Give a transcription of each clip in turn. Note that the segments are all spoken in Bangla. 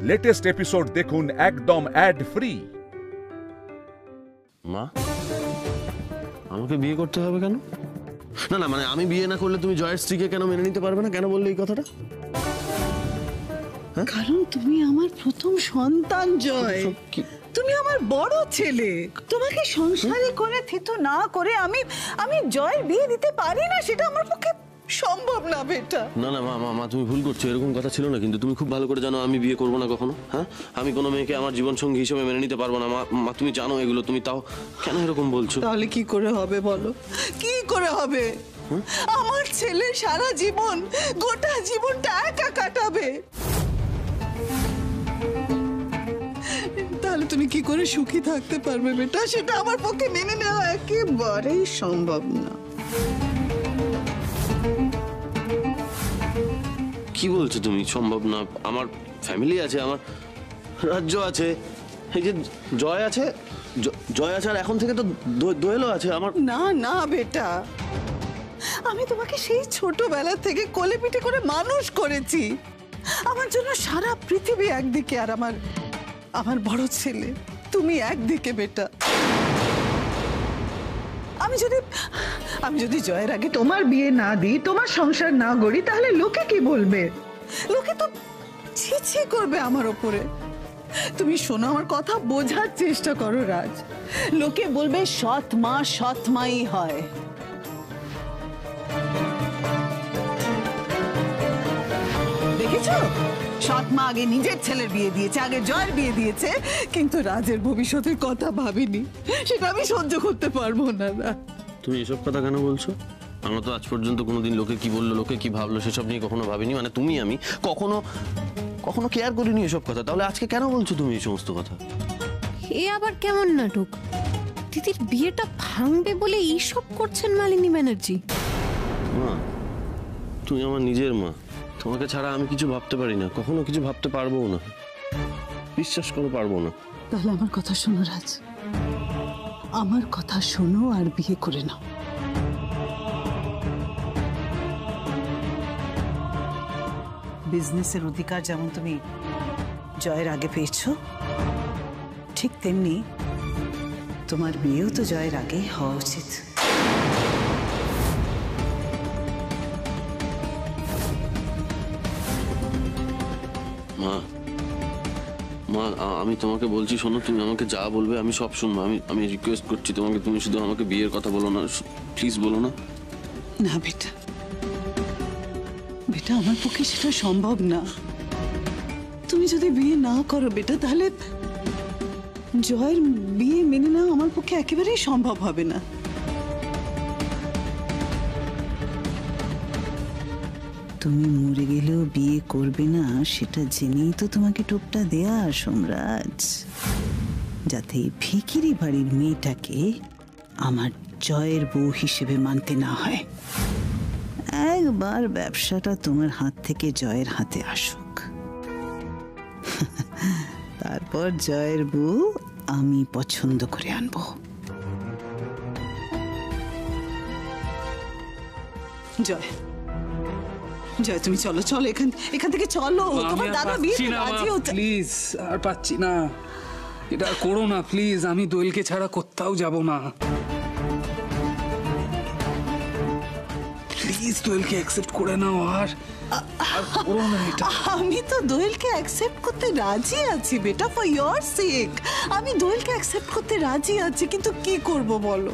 লেটেস্ট এপিসোড দেখুন একদম অ্যাড ফ্রি। মা, আমাকে বিয়ে করতে হবে কেন? না না, মানে আমি বিয়ে না করলে তুমি জয়ের স্ত্রীকে কেন মেনে নিতে পারবে না? কেন বললে এই কথাটা? কারণ তুমি আমার প্রথম সন্তান জয়, তুমি আমার বড় ছেলে। তোমাকে সংসারে করে থিতু না করে আমি জয়ের বিয়ে দিতে পারি না, সেটা আমার পক্ষে সম্ভব না বেটা। না না মা, তুমি ভুল করছো, এরকম কথা ছিল না। কিন্তু তুমি খুব ভালো করে জানো আমি বিয়ে করবো না কখনো। হ্যাঁ, আমি কোনো মেয়েকে আমার জীবন সঙ্গী হিসেবে মেনে নিতে পারবো না মা, তুমি জানো এগুলো। তুমি তাও কেন এরকম বলছো? তাহলে কি করে হবে বলো, কি করে হবে? আমার ছেলে সারা জীবন, গোটা জীবনটা একা কাটাবে, তাহলে তুমি কি করে সুখী থাকতে পারবে বেটা? সেটা আমার পক্ষে মেনে নেওয়া একেবারেই সম্ভব না। কি বলছো তুমি সম্ভব না? আমার ফ্যামিলি আছে, আমার রাজ্য আছে, এই যে জয় আছে, জয় আছে, আর এখন থেকে তো দোয়েলও আছে আমার। না না বেটা, আমি তোমাকে সেই ছোটবেলা থেকে কোলে পিঠে করে মানুষ করেছি। আমার জন্য সারা পৃথিবী একদিকে, আর আমার বড় ছেলে তুমি একদিকে বেটা। আমি যদি জয়ের আগে তোমার বিয়ে না দিই, তোমার সংসার না গড়ি, তাহলে লোকে কি বলবে? লোকে তো ছি করবে আমার ওপরে। তুমি শোনো, আমার কথা বোঝার চেষ্টা করো রাজ। লোকে বলবে সৎ মা সৎ মাই হয়। দেখেছো, সৎ মা আগে নিজের ছেলের বিয়ে দিয়েছে, আগে জয়ের বিয়ে দিয়েছে, কিন্তু রাজের ভবিষ্যতের কথা ভাবিনি। সেটা আমি সহ্য করতে পারবো না। তুমি এসব কথা কেন বলছো? আমরা তো আজ পর্যন্ত কোনোদিন লোকে কি বললো, লোকে কি ভাবলো সেসব নিয়ে কখনো ভাবিনি। মানে আমি কখনো কেয়ার করিনি এসব কথা। তাহলে আজকে কেন বলছো তুমি এই সমস্ত কথা? এ আবার কেমন নাটক? দিদির বিয়েটা ভাঙবে বলে এইসব করছেন মালিনী ব্যানার্জি? মা, তুমি আমার নিজের মা। তোমাকে ছাড়া আমি কিছু ভাবতে পারি না, কখনো কিছু ভাবতে পারবো না, বিশ্বাস করে পারবো না। তাহলে আমার কথা শোনো রাজ, আমার কথা শোনো আর বিয়ে করে নাও। বিজনেসের অধিকার যেমন তুমি জয়ের আগে পেয়েছো, ঠিক তেমনি তোমার বিয়েও তো জয়ের আগেই হওয়া উচিত। মা, আমি তোমাকে বলছি, শোনো, তুমি আমাকে যা বলবে আমি সব শুনবো। আমি রিকোয়েস্ট করছি তোমাকে, তুমি শুধু আমাকে বিয়ের কথা বলো না, প্লিজ বলো না। না বেটা, আমার পক্ষে সেটা সম্ভব না। তুমি যদি বিয়ে না করো বেটা, তাহলে জয়ের বিয়ে মেনে নেওয়া আমার পক্ষে একেবারেই সম্ভব হবে না। তুমি মরে গেলেও বিয়ে করবে না, সেটা জেনেই তো তোমাকে টোপটা দেয়া সোমরাজ, যাতে ভিখিরি বাড়ির মেয়েটাকে আমার জয়ের বউ হিসেবে মানতে না হয়। একবার ব্যবসাটা তোমার হাত থেকে জয়ের হাতে আসুক, তারপর জয়ের বউ আমি পছন্দ করে আনবো। জয়, তুমি চলো এখান থেকে চলো। তোমার দাদা বিয়ে রাজি হচ্ছে। প্লিজ, আর পাচ্ছি না, এটা করো না প্লিজ। আমি দোয়েলকে ছাড়া কোথাও যাব না। প্লিজ দোয়েলকে অ্যাকসেপ্ট করে নাও, আর করো না এটা। আমি তো দোয়েলকে অ্যাকসেপ্ট করতে রাজি আছি বেটা, ফর ইয়োর সেক। আমি দোয়েলকে অ্যাকসেপ্ট করতে রাজি আছি, কিন্তু কি করব বলো?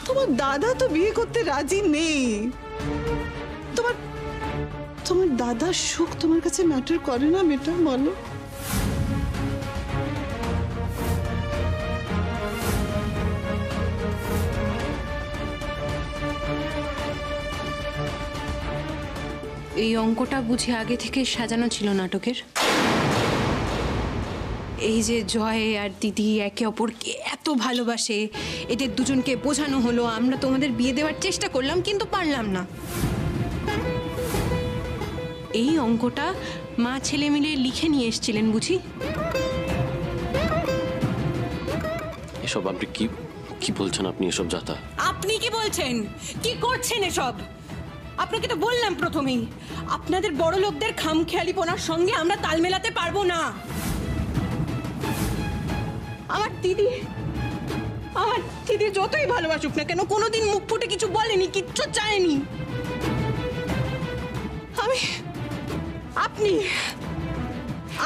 তোমার দাদা তো বিয়ে করতে রাজি নেই। তোমার দাদার সুখ তোমার কাছে ম্যাটার করে না বেটা, বলো? এই অঙ্কটা বুঝি আগে থেকে সাজানো ছিল নাটকের? এই যে জয় আর দিদি একে অপরকে এত ভালোবাসে, এদের দুজনকে বোঝানো হলো, আমরা তোমাদের বিয়ে দেওয়ার চেষ্টা করলাম কিন্তু পারলাম না। এই অঙ্কটা মা ছেলে মিলে লিখে নিয়ে এসেছিলেন বুঝি? এসব আপনি কি বলছেন? আপনি এসব যাতা? আপনি কি বলছেন? কি করছেন এসব? আপনাকে তো বললাম প্রথমেই, আপনাদের বড় লোকদের খামখেয়ালিপনার সঙ্গে আমরা তাল মেলাতে পারবো না। আমার দিদি যতই ভালোবাসুক না কেন কোনোদিন মুখ ফুটে কিছু বলেনি, কিচ্ছু চায়নি।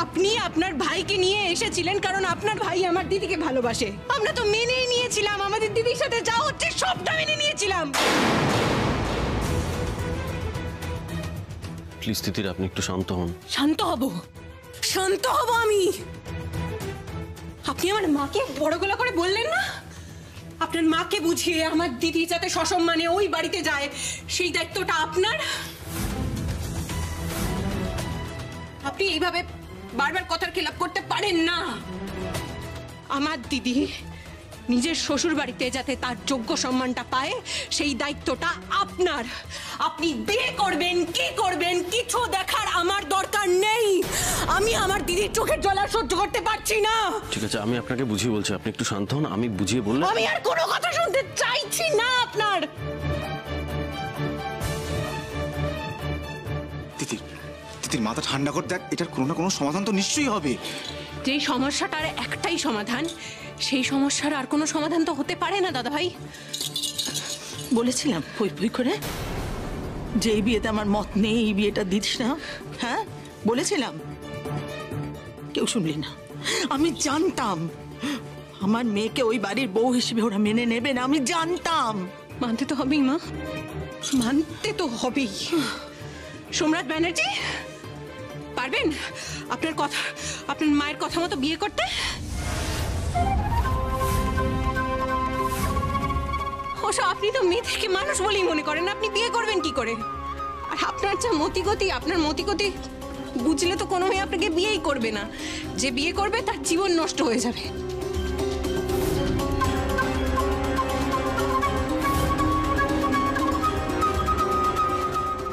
আপনি আপনার ভাইকে নিয়ে এসেছিলেন কারণ আপনার ভাই আমার দিদিকে ভালোবাসে। আমরা তো মেনেই নিয়েছিলাম, আমাদের দিদির সাথে যা হচ্ছে সবটা মেনে নিয়েছিলাম। প্লিজ তিতির, আপনি একটু শান্ত হন। শান্ত হব আমি? আপনি আমার মাকে বড় গলা করে বললেন না? আপনার মাকে বুঝিয়ে আমার দিদি যাতে সসম্মানে ওই বাড়িতে যায় সেই দায়িত্বটা আপনার। আপনি এইভাবে বারবার কথার খেলাপ করতে পারেন না। আমার দিদি নিজের শ্বশুর বাড়িতে যাতে তার যোগ্য সম্মানটা পায় সেই দায়িত্বটা আপনার। আপনি বিয়ে করবেন কি করবেন কিছু দেখার আমার দরকার নেই। আমি আমার দিদির চোখের জল আর সহ্য করতে পারছি না। ঠিক আছে, আমি আপনাকে বুঝিয়ে বলছি, আপনি একটু শান্ত হন। আমি বুঝিয়ে বললে আমি আর কোনো কথা শুনতে চাইছি না আপনার। তিতির মাথা ঠান্ডা কর, দেখ এটার কোনো না কোনো সমাধান তো নিশ্চয়ই হবে। যে সমস্যাটার একটাই সমাধান, সেই সমস্যার আর কোনো সমাধান তো হতে পারে না দাদা ভাই। বলেছিলাম বই করে যে এই বিয়েতে আমার মত নেই, এই বিয়েটা দিস না। হ্যাঁ বলেছিলাম, কেউ শুনলি না। আমি জানতাম আমার মেয়েকে ওই বাড়ির বউ হিসেবে ওরা মেনে নেবে না, আমি জানতাম। মানতে তো হবেই মা, মানতে তো হবেই। সম্রাট ব্যানার্জি, পারবেন আপনার মায়ের কথা মতো বিয়ে করতে? অবশ্য আপনি তো মেয়ে থেকে মানুষ বলেই মনে করেন, আপনি বিয়ে করবেন কি করে? আর আপনার যা আপনার মতিগতি বুঝলে তো কোনো মেয়ে আপনাকে বিয়েই করবে না। যে বিয়ে করবে তার জীবন নষ্ট হয়ে যাবে।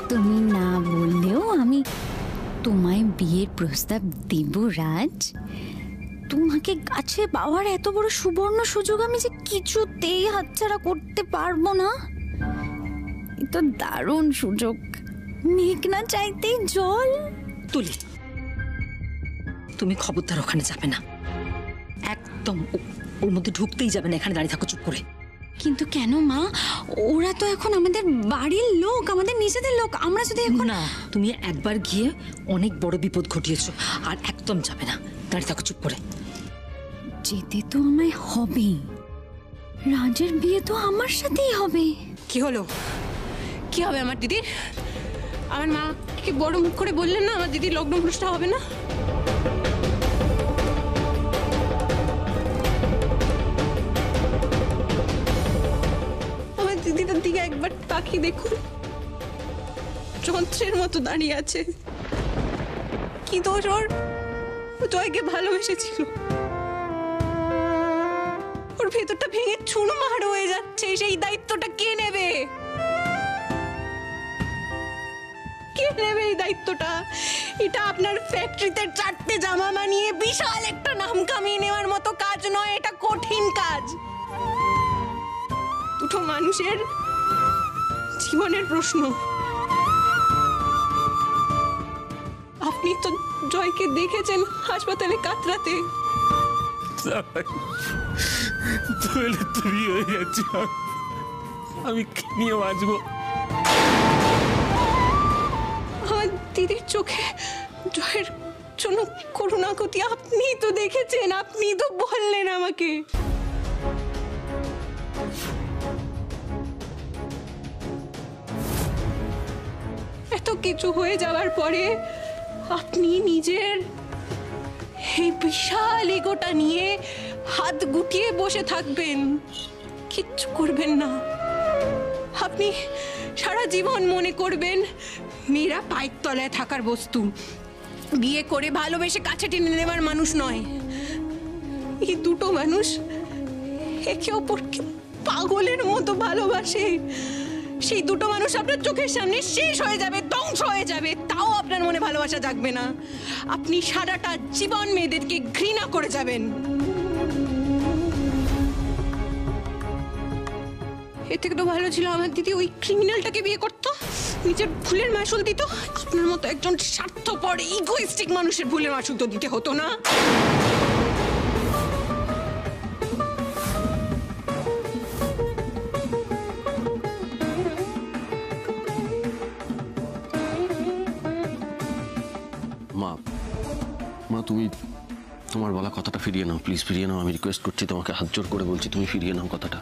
তুমি না বললেও আমি তোমায় বিয়ের প্রস্তাব দেব রাজ। তোমাকে কাছে পাওয়ার এত বড় সুবর্ণ সুযোগ আমি যে কিছুতেই হাতছাড়া করতে পারবো না। এ তো দারুণ সুযোগ, মেঘ না চাইতেই জল। তুলি, তুমি খবরদার ওখানে যাবে না, একদম ওর মধ্যে ঢুকতেই যাবে না। এখানে দাঁড়িয়ে থাকো চুপ করে। কিন্তু কেন মা? ওরা তো এখন আমাদের বাড়ির লোক, আমাদের নিজেদের লোক। আমরা যদি এখন না, তুমি একবার গিয়ে অনেক বড় বিপদ ঘটিয়েছো, আর একদম যাবে না। দাঁড়িয়ে থাকো চুপ করে। যেতে তো আমায় হবে, রাজের বিয়ে তো আমার সাথেই হবে। কি হলো? কি হবে আমার দিদির? আমার মা কি বড় মুখ করে বললেন না আমার দিদির লগ্ন ভ্রষ্ট হবে না? আমার দিদিটার দিকে একবার তাকিয়ে দেখুন, যন্ত্রের মতো দাঁড়িয়ে আছে। কি দোষ ওর? জয়কে ভালোবেসেছিল, ওর ভেতরটা ভেঙে চুরমার হয়ে যাচ্ছে। সেই দায়িত্বটা কে নেবে? কে নেবে এই দায়িত্বটা? এটা আপনার ফ্যাক্টরিতে 4টে জামা বানিয়ে বিশাল একটা নাম কামিয়ে নেওয়ার মতো কাজ নয়, এটা কঠিন কাজ। দুটো মানুষের জীবনের প্রশ্ন। আপনি তো জয়কে দেখেছেন হাসপাতালে কাতরাতে। তুমি হয়ে যাচ্ছি, আমি কি নিয়ে বাঁচবো? আমার দিদির চোখে জয়ের জন্য করুণাকতি আপনি তো দেখেছেন, আপনি তো বললেন আমাকে। এত কিছু হয়ে যাওয়ার পরে আপনি নিজের এই বিশাল ইগোটা নিয়ে হাত গুটিয়ে বসে থাকবেন, কিচ্ছু করবেন না। আপনি সারা জীবন মনে করবেন মেয়েরা পায়ের তলায় থাকার বস্তু, বিয়ে করে ভালোবেসে কাছে টেনে নেবার মানুষ নয়। এই দুটো মানুষ একে অপরকে পাগলের মতো ভালোবাসে। সেই দুটো মানুষ আপনার চোখের সামনে শেষ হয়ে যাবে, ধ্বংস হয়ে যাবে, তাও আপনার মনে ভালোবাসা জাগবে না। আপনি সারাটা জীবন মেয়েদেরকে ঘৃণা করে যাবেন। এর থেকে তো ভালো ছিল আমার দিদি ওই ক্রিমিনালটাকে বিয়ে করতো, নিজের ভুলের মাসুল দিত। আপনার মতো একজন স্বার্থপর ইগোইস্টিক মানুষের ভুলের মাসুল তো দিতে হতো না। মা তুমি তোমার বলা কথাটা ফিরিয়ে নাও, প্লিজ ফিরিয়ে নাও। আমি রিকোয়েস্ট করছি তোমাকে, হাত জোর করে বলছি, তুমি ফিরিয়ে নাও কথাটা।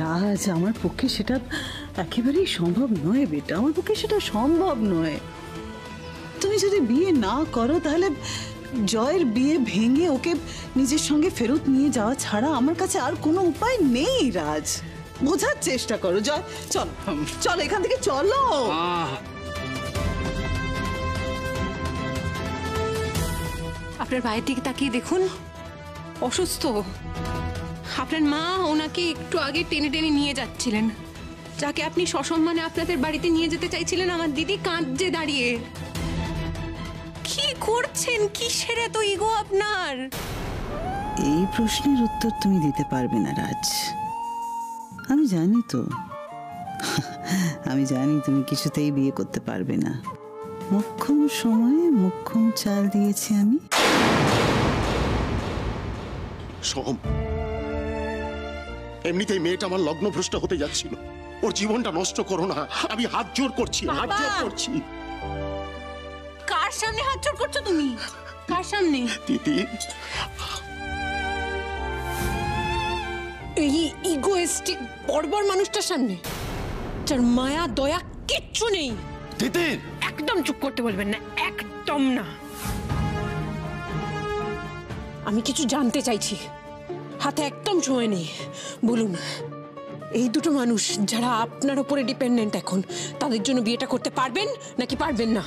রাজ, আমার পক্ষে সেটা একেবারেই সম্ভব নয় বেটা, আমার পক্ষে সেটা সম্ভব নয়। তুমি যদি বিয়ে না করো তাহলে জয়ের বিয়ে ভেঙে ওকে নিজের সঙ্গে ফেরত নিয়ে যাওয়া ছাড়া আমার কাছে আর কোনো উপায় নেই। রাজ, বোঝার চেষ্টা করো। জয়, চল চল এখান থেকে চলো। আপনার ভাইয়ের দিকে তাকিয়ে দেখুন, অসুস্থ। আপনার মা ওনাকে একটু আগে টেনে টেনে নিয়ে যাচ্ছিলেন, যাকে আপনি সসম্মানে আপনাদের বাড়িতে নিয়ে যেতে চাইছিলেন। আমার দিদি কাঁদছে দাঁড়িয়ে। কি করছেন? কিসের এত ইগো আপনার? এই প্রশ্নের উত্তর তুমি দিতে পারবে না রাজ। আমি জানি তো, আমি জানি তুমি কিছুতেই বিয়ে করতে পারবে না। মোক্ষম সময়ে মোক্ষম চাল দিয়েছি আমি। সোম, এমনিতেই মেয়েটা আমার লগ্নভ্রষ্ট হতে যাচ্ছিল, ওর জীবনটা নষ্ট করো না। আমি হাত জোর করছি, হাত জোর করছি। কার সামনে হাত জোর করছো তুমি? কার সামনে? দিদি, এই ইগোইস্টিক বর্বর মানুষটার সামনে, যার মায়া দয়া কিচ্ছু নেই। দিদি একদম চুপ করতে বলবেন না, একদম না। আমি কিছু জানতে চাইছি, হাতে একদম সময় নেই। বলুন, এই দুটো মানুষ যারা আপনার উপরে ডিপেন্ডেন্ট এখন, তাদের জন্য বিয়েটা করতে পারবেন নাকি পারবেন না?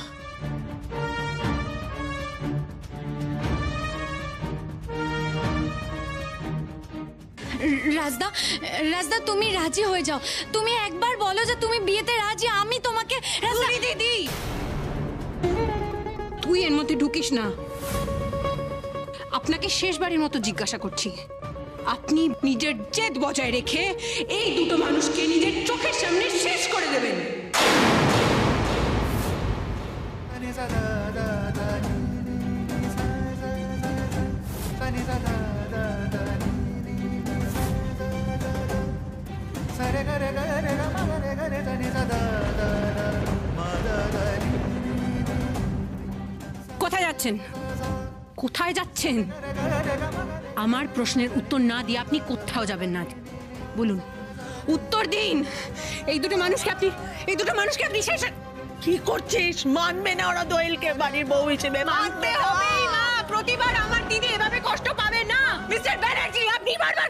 রাজদা, রাজদা তুমি রাজি হয়ে যাও। তুমি একবার বলো যে তুমি বিয়েতে রাজি, আমি তোমাকে। দিদি, তুই এর মধ্যে ঢুকিস না। আপনাকে শেষবারের মতো জিজ্ঞাসা করছি, আপনি নিজের জেদ বজায় রেখে এই দুটো মানুষকে নিজের চোখের সামনে শেষ করে দেবেন? কোথায় যাচ্ছেন? কোথায় যাচ্ছেন? আমার প্রশ্নের উত্তর না দিয়ে আপনি কোথাও যাবেন না। বলুন, উত্তর দিন। এই দুটো মানুষকে আপনি শেষ। কি করছিস? মানবে না ওরা দোয়েলকে বাড়ির বউ হিসেবে? মানতে হবেই না। প্রতিবার আমার দিদি এভাবে কষ্ট পাবে না। মিস্টার ব্যানার্জি, আপনি বারবার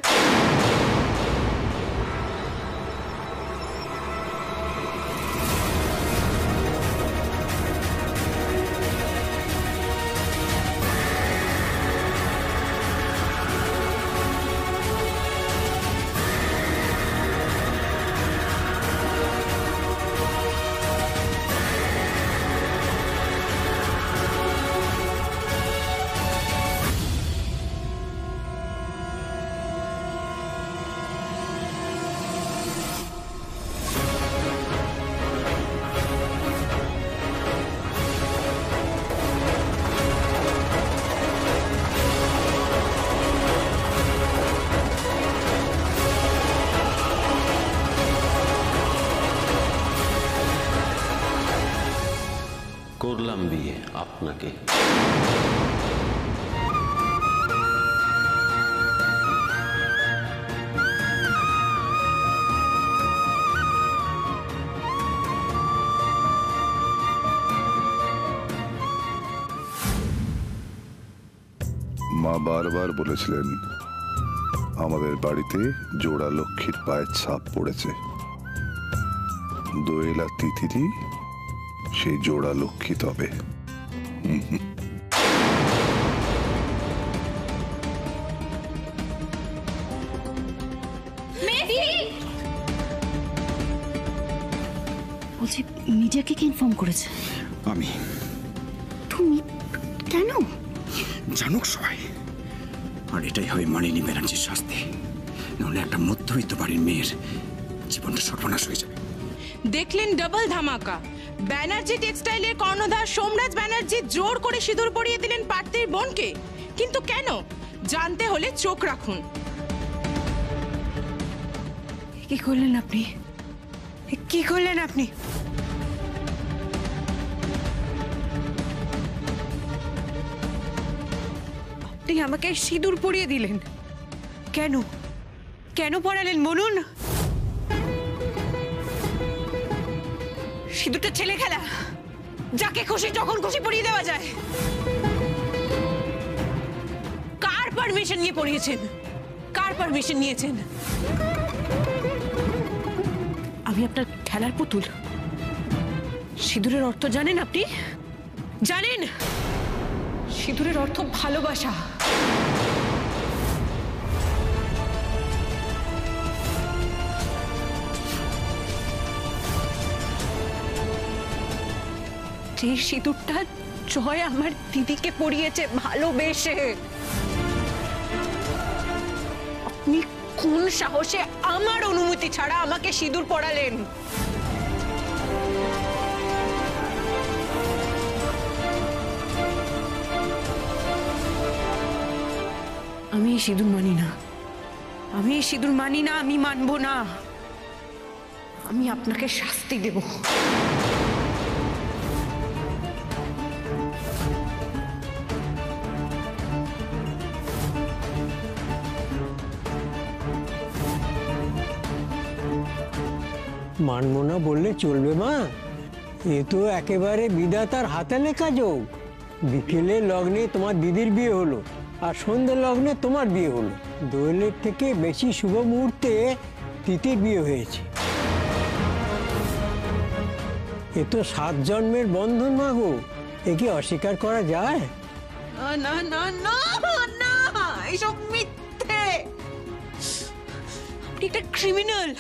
করলাম বিয়ে আপনাকে। মা বারবার বলেছিলেন আমাদের বাড়িতে জোড়া লক্ষ্মীর পায়ের ছাপ পড়েছে। দোয়েল আর তিতিরি সেই জোড়া লক্ষ্মী তবে। বলছি, মিডিয়াকে কি ইনফর্ম করেছে? আমি। তুমি কেন? জানুক সবাই, আর এটাই হবে মানিনী ব্যানার্জির শাস্তি। নাহলে একটা মধ্যবিত্ত বাড়ির মেয়ের জীবনটা সর্বনাশ হয়ে যাবে। দেখলেন ডাবল ধামাকা। ব্যানার্জি টেক্সটাইলের কর্ণধার সোমরাজ ব্যানার্জি জোর করে সিঁদুর পরিয়ে দিলেন পার্থির বোনকে। কিন্তু কেন, জানতে হলে চোখ রাখুন। কি করলেন আপনি? কি করলেন আপনি? আপনি আমাকে সিঁদুর পরিয়ে দিলেন। কেন কেন পরালেন বলুন? সিঁদুরটা ছেলে খেলা, যাকে খুশি যখন খুশি পরিয়ে দেওয়া যায়। কার পারমিশন নিয়ে পরিয়েছেন? কার পারমিশন নিয়েছেন? আমি আপনার খেলার পুতুল? সিঁদুরের অর্থ জানেন আপনি? জানেন সিঁদুরের অর্থ ভালোবাসা। যে সিঁদুরটা জয় আমার দিদিকে পরিয়েছে ভালোবেসে, আপনি কোন সাহসে আমার অনুমতি ছাড়া আমাকে সিঁদুর পরালেন? আমি এই সিঁদুর মানি না, আমি এই সিঁদুর মানি না, আমি মানবো না। আমি আপনাকে শাস্তি দেব। মানবো না বললে চলবে মা? এ তো একেবারে বিধাতার হাতে লেখা যোগ। বিকেলে লগ্নে তোমার দিদির বিয়ে হলো, আর সন্ধ্যে লগ্নে তোমার বিয়ে হলো। দোয়েলের থেকে বেশি শুভ মুহূর্তে তিতির বিয়ে হয়েছে। এ তো 7 জন্মের বন্ধন মা গো, এ কি অস্বীকার করা যায়? না না না না, এসব মিথ্যে। আপনি একটা ক্রিমিনাল।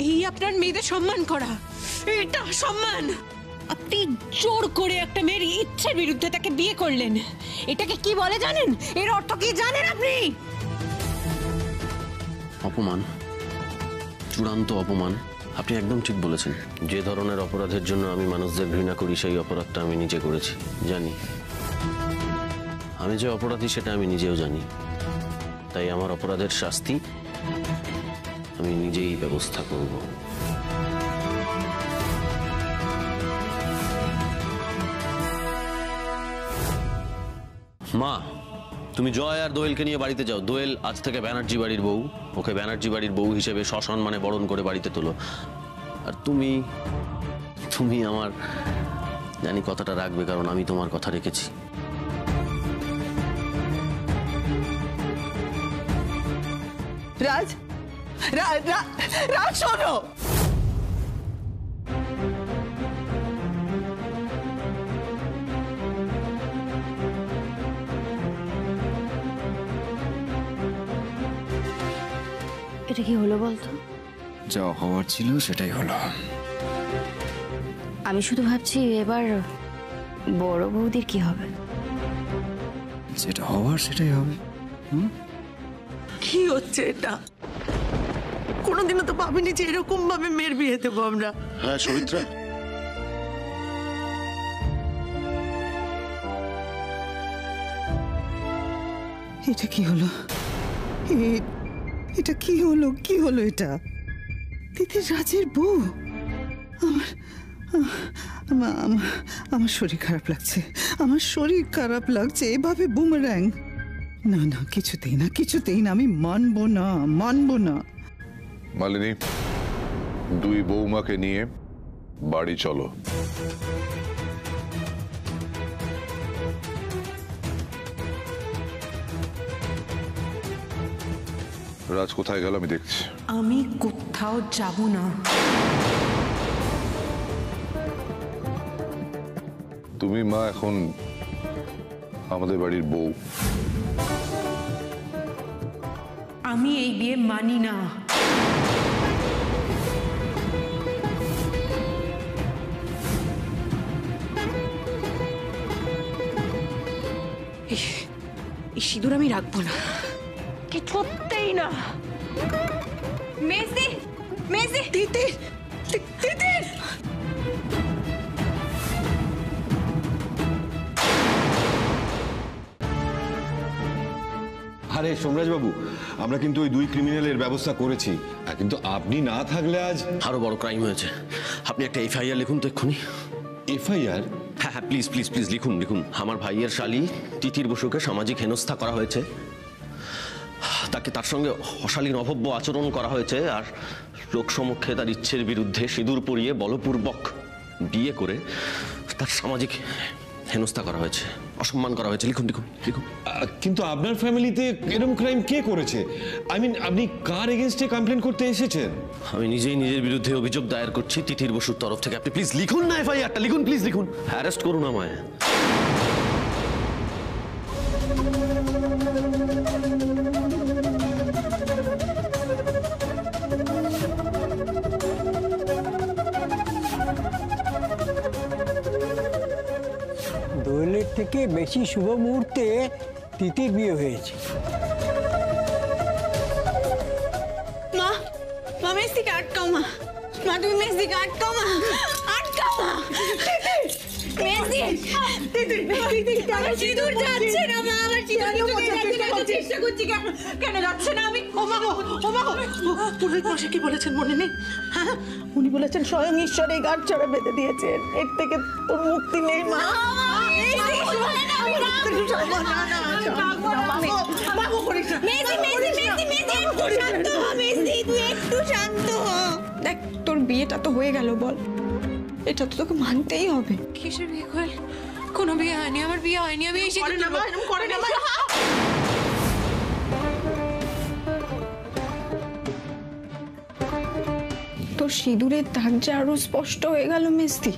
এই আপনার মেয়েদের সম্মান করা, এটা সম্মান? আপনি জোর করে একটা মেয়ের ইচ্ছের বিরুদ্ধে তাকে বিয়ে করলেন। এটাকে কি বলে জানেন? এর অর্থ কি জানেন আপনি? অপমান, চূড়ান্ত অপমান। আপনি একদম ঠিক বলেছেন। যে ধরনের অপরাধের জন্য আমি মানুষদের ঘৃণা করি, সেই অপরাধটা আমি নিজে করেছি। জানি আমি যে অপরাধী, সেটা আমি নিজেও জানি। তাই আমার অপরাধের শাস্তি আমি নিজেই ব্যবস্থা করব। মা, তুমি জয় আর দোয়েলকে নিয়ে বাড়িতে যাও। দোয়েল আজ থেকে ব্যানার্জি বাড়ির বউ। ওকে ব্যানার্জি বাড়ির বউ হিসেবে সসম্মানে বরণ করে বাড়িতে তোলো। আর তুমি তুমি আমার জানি কথাটা রাখবে, কারণ আমি তোমার কথা রেখেছি। রাজ, রাজ শোনো। এটা কি হলো বলতো? যা হওয়ার ছিল সেটাই হলো। আমি শুধু ভাবছি এবার বড় বৌদির কি হবে? যেটা হওয়ার সেটাই হবে। কি হচ্ছে এটা? কোনোদিনও তো ভাবিনি যে এরকম ভাবে মেয়ের বিয়ে দেবো আমরা। হ্যাঁ সবিত্রা, এটা কি হলো? এটা কি হলো? কি হলো এটা? তিতির রাজের বউ? আমার শরীর খারাপ লাগছে, আমার শরীর খারাপ লাগছে। এভাবে বুমেরাং? না না, কিছুতেই না, কিছুতেই না। আমি মানবো না, মানবো না। মালিনী, 2 বৌমাকে নিয়ে বাড়ি চলো। রাজ কোথায় গেল আমি দেখছি। আমি কোথাও যাব না। তুমি মা এখন আমাদের বাড়ির বউ। আমি এই বিয়ে মানি না। এই সিঁদুর আমি রাখবো না, কিছুতেই না। মেজদি, মেজদি, তিতির, তিতির। আরে সোমরাজ বাবু, আমরা কিন্তু ওই 2 ক্রিমিনালের ব্যবস্থা করেছি, কিন্তু আপনি না থাকলে আজ আরো বড় ক্রাইম হয়েছে, আপনি একটা এফআইআর লিখুন তো এক্ষুনি। এফআইআর? হ্যাঁ হ্যাঁ, প্লিজ প্লিজ প্লিজ লিখুন লিখুন। আমার ভাইয়ের শালী তিতির বসুকে সামাজিক হেনস্থা করা হয়েছে, তাকে তার সঙ্গে অশালীন অভব্য আচরণ করা হয়েছে, আর লোকসমক্ষে তার ইচ্ছের বিরুদ্ধে সিঁদুর পরিয়ে বলপূর্বক বিয়ে করে তার সামাজিক হেনস্থা করা হয়েছে, অসম্মান করা হয়েছে। লিখুন লিখুন লিখুন। কিন্তু আপনার ফ্যামিলিতে এরকম ক্রাইম কে করেছে? আই মিন, আপনি কার এগেইনস্টে কমপ্লেন করতে এসেছেন? আমি নিজেই নিজের বিরুদ্ধে অভিযোগ দায়ের করছি তিতির বসুর তরফ থেকে। আপনি প্লিজ লিখুন না এফআইআরটা, লিখুন প্লিজ লিখুন। অ্যারেস্ট করুন আমায়। দোয়েলের থেকে বেশি শুভ মুহূর্তে তিতির বিয়ে হয়েছে। মা, মা মেসিকে আটকাও মা। মা তুমি মেসিকে আটকাও মা। আটকাও মা। মেসি, আমার সিঁদুর যাচ্ছে না মা। আমার সিঁদুর চেষ্টা করছি, কেন যাচ্ছে না? আমি পুরোহিত মশাই কি বলেছেন মনে নেই? হ্যাঁ, উনি বলেছেন স্বয়ং ঈশ্বর এই গাঁট ছড়া বেঁধে দিয়েছেন, এর থেকে তোর মুক্তি নেই মা। দেখ, তোর বিয়েটা তো হয়ে গেল, বল, এটা তো তোকে মানতেই হবে। কিসের বিয়ে হল? কোনো বিয়ে হয়নি, আমার বিয়ে হয়নি। আমি এসে করে না মা, এরকম করে না মা। তোর সিঁদুরের দাগ যে আরো স্পষ্ট হয়ে গেল মেসদি।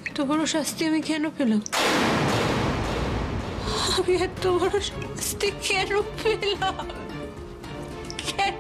এত বড় শাস্তি আমি কেন পেলাম? আমি এত বড় শাস্তি কেন পেলাম? কেন?